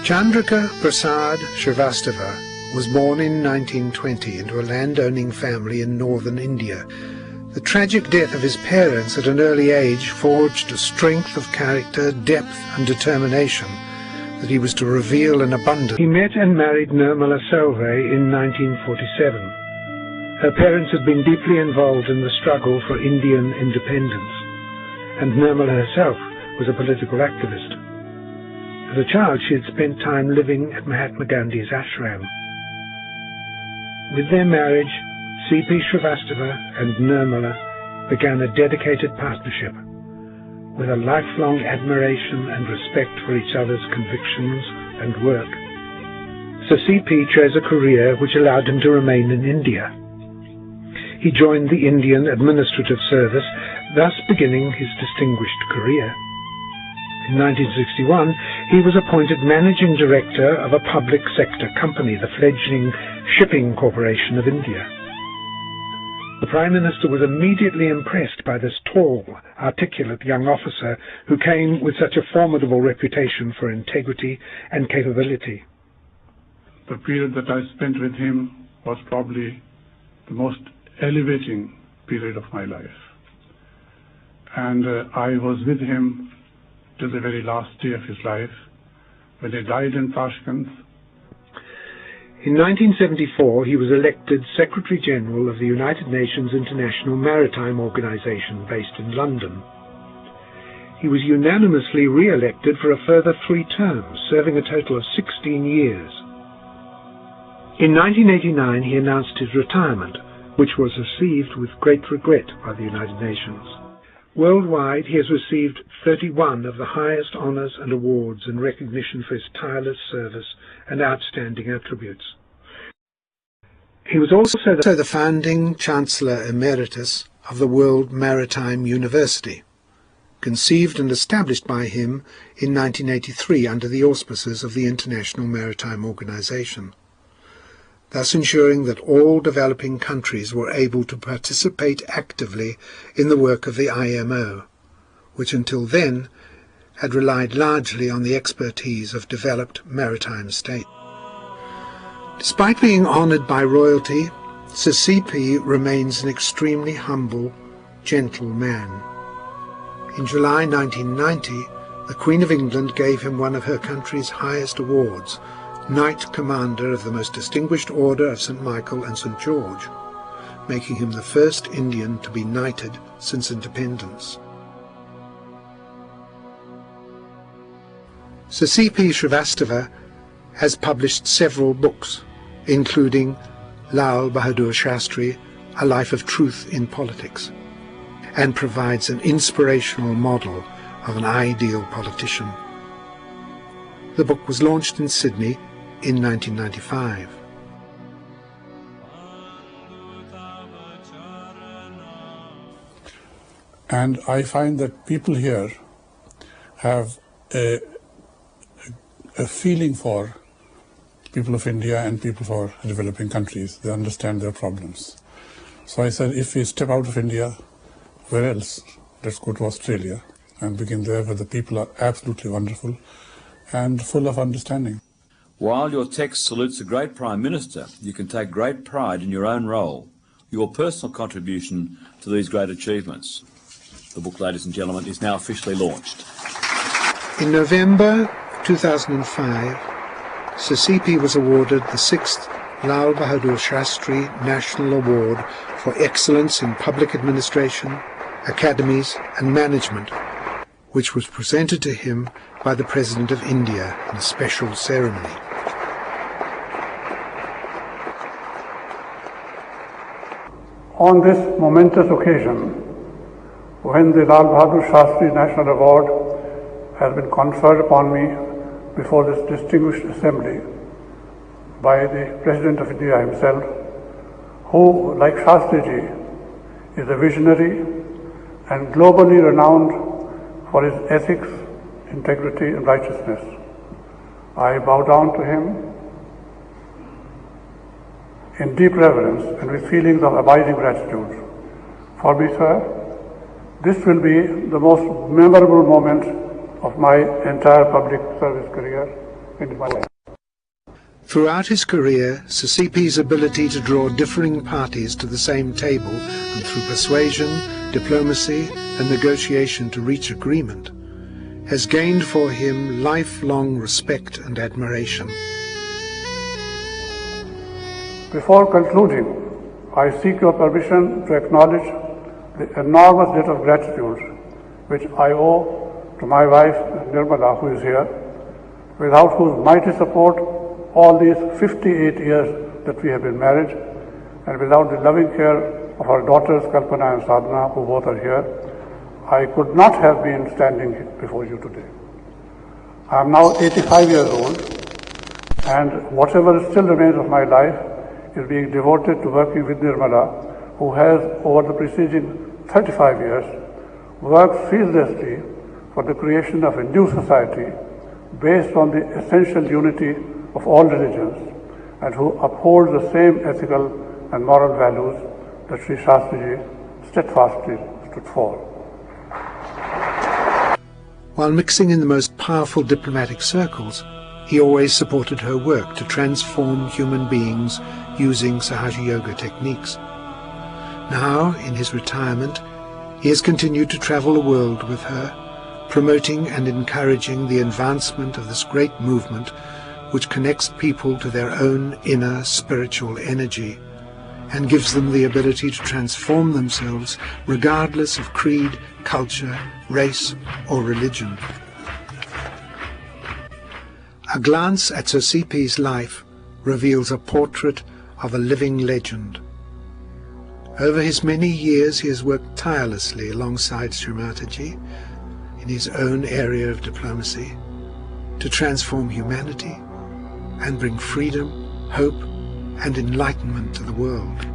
Chandrika Prasad Srivastava was born in 1920 into a landowning family in northern India. The tragic death of his parents at an early age forged a strength of character, depth and determination that he was to reveal in abundance. He met and married Nirmala Salve in 1947. Her parents had been deeply involved in the struggle for Indian independence, and Nirmala herself was a political activist. As a child, she had spent time living at Mahatma Gandhi's ashram. With their marriage, CP Srivastava and Nirmala began a dedicated partnership with a lifelong admiration and respect for each other's convictions and work. Sir CP chose a career which allowed him to remain in India. He joined the Indian Administrative Service, thus beginning his distinguished career. In 1961, he was appointed Managing Director of a public sector company, the fledgling Shipping Corporation of India. The Prime Minister was immediately impressed by this tall, articulate young officer who came with such a formidable reputation for integrity and capability. The period that I spent with him was probably the most elevating period of my life. And I was with him till the very last day of his life, when he died in Tashkent. In 1974, he was elected Secretary General of the United Nations International Maritime Organization based in London. He was unanimously re-elected for a further 3 terms, serving a total of 16 years. In 1989, he announced his retirement, which was received with great regret by the United Nations. Worldwide, he has received 31 of the highest honors and awards in recognition for his tireless service and outstanding attributes. He was also the founding Chancellor Emeritus of the World Maritime University, conceived and established by him in 1983 under the auspices of the International Maritime Organization, thus ensuring that all developing countries were able to participate actively in the work of the IMO, which until then had relied largely on the expertise of developed maritime states. Despite being honoured by royalty, Sir CP remains an extremely humble, gentle man. In July 1990, the Queen of England gave him one of her country's highest awards, Knight Commander of the Most Distinguished Order of St. Michael and St. George, making him the first Indian to be knighted since independence. Sir CP Srivastava has published several books, including Lal Bahadur Shastri, A Life of Truth in Politics, and provides an inspirational model of an ideal politician. The book was launched in Sydney in 1995. And I find that people here have a feeling for people of India and people for developing countries. They understand their problems. So I said, if we step out of India, where else? Let's go to Australia and begin there, where the people are absolutely wonderful and full of understanding. While your text salutes a great Prime Minister, you can take great pride in your own role, your personal contribution to these great achievements. The book, ladies and gentlemen, is now officially launched. In November 2005, Sir CP was awarded the 6th Lal Bahadur Shastri National Award for Excellence in Public Administration, Academies and Management, which was presented to him by the President of India in a special ceremony. On this momentous occasion, when the Lal Bahadur Shastri National Award has been conferred upon me before this distinguished assembly by the President of India himself, who, like Shastriji, is a visionary and globally renowned for his ethics, integrity and righteousness. I bow down to him in deep reverence and with feelings of abiding gratitude. For me, sir, this will be the most memorable moment of my entire public service career in my life. Throughout his career, Sir CP's ability to draw differing parties to the same table and through persuasion, diplomacy and negotiation to reach agreement has gained for him lifelong respect and admiration. Before concluding, I seek your permission to acknowledge the enormous debt of gratitude which I owe to my wife Nirmala, who is here, without whose mighty support all these 58 years that we have been married, and without the loving care of our daughters Kalpana and Sadhana, who both are here, I could not have been standing before you today. I am now 85 years old, and whatever still remains of my life is being devoted to working with Nirmala, who has, over the preceding 35 years, worked ceaselessly for the creation of a new society based on the essential unity of all religions, and who upholds the same ethical and moral values that Sri Shastri steadfastly stood for. While mixing in the most powerful diplomatic circles, he always supported her work to transform human beings using Sahaja Yoga techniques. Now, in his retirement, he has continued to travel the world with her, promoting and encouraging the advancement of this great movement which connects people to their own inner spiritual energy and gives them the ability to transform themselves regardless of creed, culture, race or religion. A glance at Sir CP's life reveals a portrait of a living legend. Over his many years he has worked tirelessly alongside Shri Mataji in his own area of diplomacy to transform humanity and bring freedom, hope and enlightenment to the world.